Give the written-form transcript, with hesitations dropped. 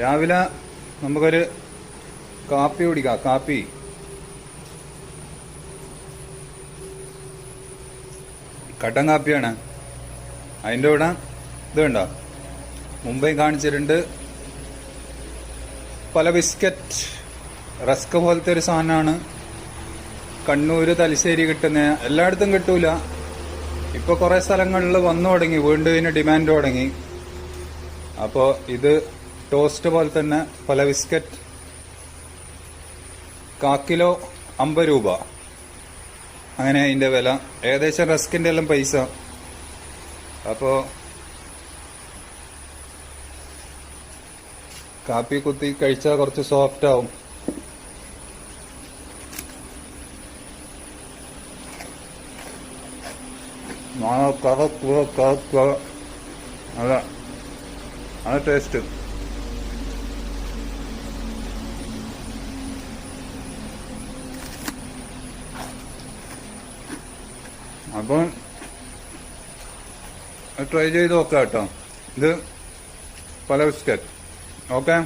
രാവിലെ നമുക്കൊരു കാപ്പി കുടിക്കാം. കാപ്പി കട്ടൻ കാപ്പിയാണ്. അതിൻ്റെ കൂടെ ഇത് കണ്ടോ, മുംബൈ കാണിച്ചിട്ടുണ്ട് പല ബിസ്ക്കറ്റ്, റസ്ക് പോലത്തെ ഒരു സാധനമാണ്. കണ്ണൂര്, തലശ്ശേരി കിട്ടുന്ന, എല്ലായിടത്തും കിട്ടൂല. ഇപ്പൊ കുറെ സ്ഥലങ്ങളിൽ വന്നു തുടങ്ങി, വീണ്ടും ഇതിന് ഡിമാൻഡ് തുടങ്ങി. അപ്പോൾ ഇത് ടോസ്റ്റ് പോലെ തന്നെ പല ബിസ്ക്കറ്റ്, 1 കിലോ 50 രൂപ, അങ്ങനെ അതിന്റെ വില. ഏകദേശം റസ്കിന്റെ എല്ലാം പൈസ. അപ്പോ കാപ്പി കുത്തി കഴിച്ചാൽ കുറച്ച് സോഫ്റ്റ് ആവും. അതാണ് ടേസ്റ്റ്. അപ്പം ട്രൈ ചെയ്ത് നോക്കാം കേട്ടോ. ഇത് പല ബിസ്ക്കറ്റ്. ഓക്കെ.